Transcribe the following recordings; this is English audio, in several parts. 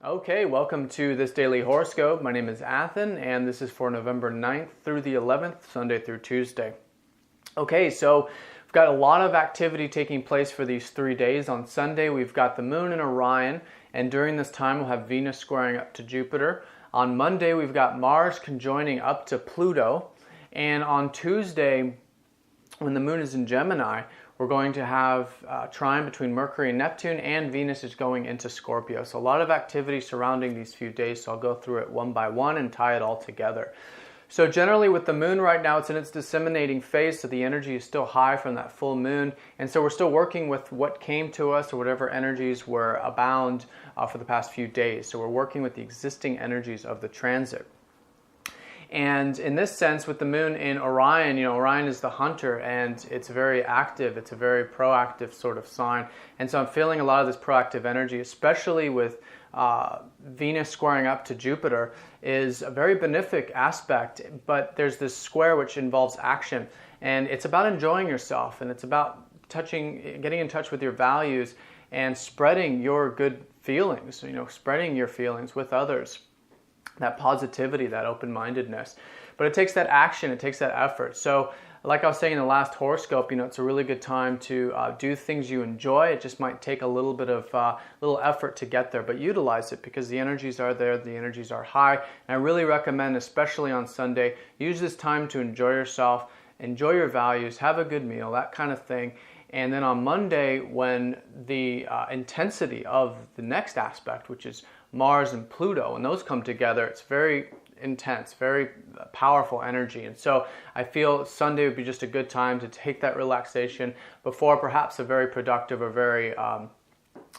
Okay, welcome to this daily horoscope. My name is Athen, and this is for November 9th through the 11th, Sunday through Tuesday. Okay, so we've got a lot of activity taking place for these 3 days. On Sunday, we've got the moon in Orion, and during this time, we'll have Venus squaring up to Jupiter. On Monday, we've got Mars conjoining up to Pluto, and on Tuesday, when the moon is in Gemini, we're going to have trine between Mercury and Neptune, and Venus is going into Scorpio. So a lot of activity surrounding these few days, so I'll go through it one by one and tie it all together. So generally with the moon right now, it's in its disseminating phase, so the energy is still high from that full moon. And so we're still working with what came to us or whatever energies were abound for the past few days. So we're working with the existing energies of the transit. And in this sense, with the moon in Orion, Orion is the hunter and it's very active. It's a very proactive sort of sign. And so I'm feeling a lot of this proactive energy, especially with Venus squaring up to Jupiter, is a very benefic aspect. But there's this square which involves action. And it's about enjoying yourself, and it's about getting in touch with your values and spreading your good feelings, spreading your feelings with others. That positivity, that open-mindedness. But it takes that action, it takes that effort. So like I was saying in the last horoscope, it's a really good time to do things you enjoy. It just might take a little bit of little effort to get there, but utilize it because the energies are there, the energies are high. And I really recommend, especially on Sunday, use this time to enjoy yourself, enjoy your values, have a good meal, that kind of thing. And then on Monday, when the intensity of the next aspect, which is Mars and Pluto, and those come together, it's very intense, very powerful energy. And so I feel Sunday would be just a good time to take that relaxation before perhaps a very productive or very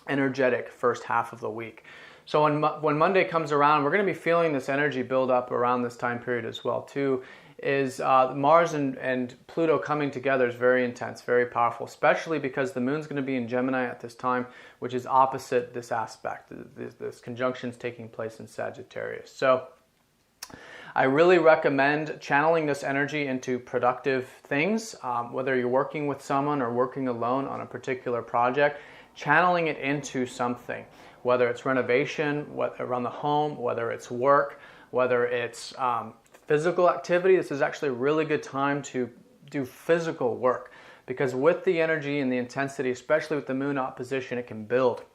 energetic first half of the week. So when Monday comes around, we're going to be feeling this energy build up around this time period as well too. Is Mars and Pluto coming together is very intense, very powerful, especially because the moon's going to be in Gemini at this time, which is opposite this aspect. This conjunction is taking place in Sagittarius. So I really recommend channeling this energy into productive things, whether you're working with someone or working alone on a particular project, channeling it into something, whether it's renovation, around the home, whether it's work, whether it's physical activity. This is actually a really good time to do physical work because with the energy and the intensity, especially with the moon opposition, it can build.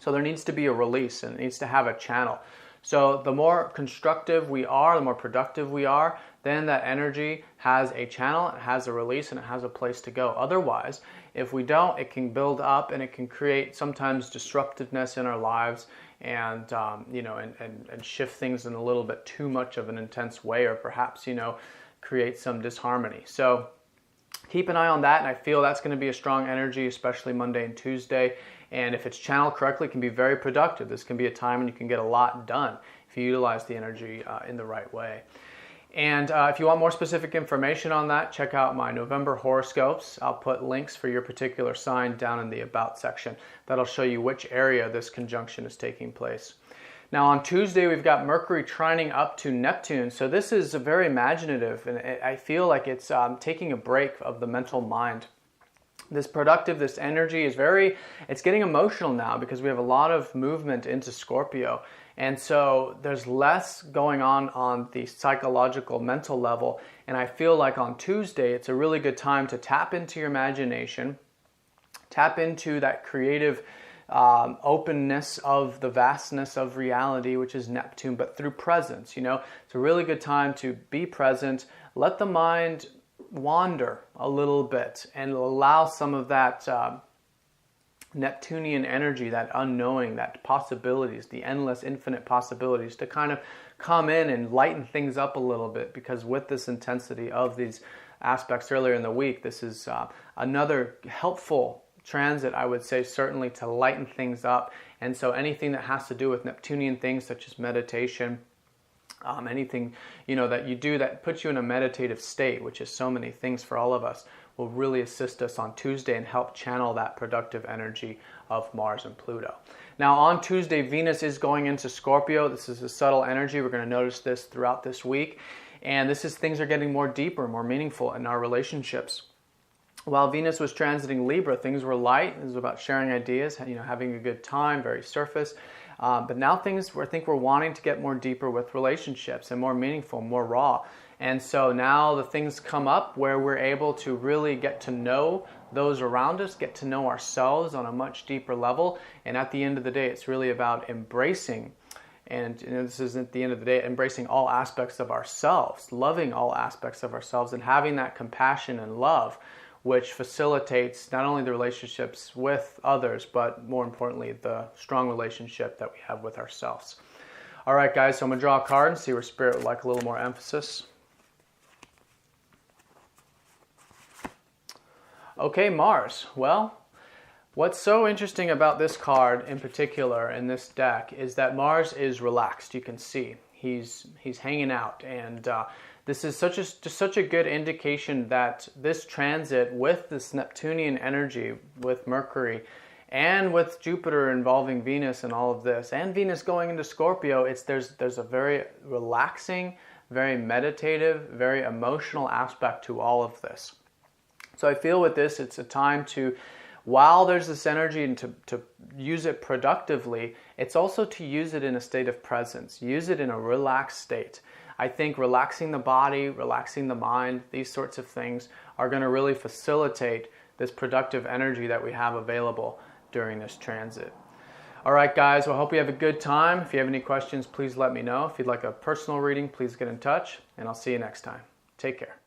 So there needs to be a release and it needs to have a channel. So the more constructive we are, the more productive we are, then that energy has a channel, it has a release, and it has a place to go. Otherwise, if we don't, it can build up and it can create sometimes disruptiveness in our lives and and shift things in a little bit too much of an intense way, or perhaps create some disharmony. So keep an eye on that, and I feel that's going to be a strong energy, especially Monday and Tuesday. And if it's channeled correctly, it can be very productive. This can be a time when you can get a lot done if you utilize the energy in the right way. And if you want more specific information on that, check out my November horoscopes. I'll put links for your particular sign down in the About section. That'll show you which area this conjunction is taking place. Now on Tuesday, we've got Mercury trining up to Neptune. So this is very imaginative, and I feel like it's taking a break of the mental mind. This energy is it's getting emotional now because we have a lot of movement into Scorpio. And so there's less going on the psychological, mental level. And I feel like on Tuesday, it's a really good time to tap into your imagination, tap into that creative openness of the vastness of reality, which is Neptune, but through presence. It's a really good time to be present, let the mind wander a little bit and allow some of that Neptunian energy, that unknowing, that possibilities, the endless infinite possibilities to kind of come in and lighten things up a little bit, because with this intensity of these aspects earlier in the week, this is another helpful transit, I would say, certainly to lighten things up. And so anything that has to do with Neptunian things such as meditation, anything that you do that puts you in a meditative state, which is so many things for all of us, will really assist us on Tuesday and help channel that productive energy of Mars and Pluto. Now on Tuesday, Venus is going into Scorpio. This is a subtle energy. We're going to notice this throughout this week. And things are getting more deeper, more meaningful in our relationships. While Venus was transiting Libra, things were light. It was about sharing ideas, having a good time, very surface. But now I think we're wanting to get more deeper with relationships and more meaningful, more raw. And so now the things come up where we're able to really get to know those around us, get to know ourselves on a much deeper level. And at the end of the day, it's really about embracing, and this is at the end of the day, embracing all aspects of ourselves, loving all aspects of ourselves, and having that compassion and love, which facilitates not only the relationships with others, but more importantly, the strong relationship that we have with ourselves. All right, guys, so I'm going to draw a card and see where Spirit would like a little more emphasis. Okay, Mars. Well, what's so interesting about this card in particular in this deck is that Mars is relaxed. You can see he's hanging out, and this is just such a good indication that this transit with this Neptunian energy with Mercury and with Jupiter involving Venus and all of this, and Venus going into Scorpio, there's a very relaxing, very meditative, very emotional aspect to all of this. So I feel with this, it's a time to, while there's this energy and to use it productively, it's also to use it in a state of presence, use it in a relaxed state. I think relaxing the body, relaxing the mind, these sorts of things are going to really facilitate this productive energy that we have available during this transit. All right, guys, well, I hope you have a good time. If you have any questions, please let me know. If you'd like a personal reading, please get in touch, and I'll see you next time. Take care.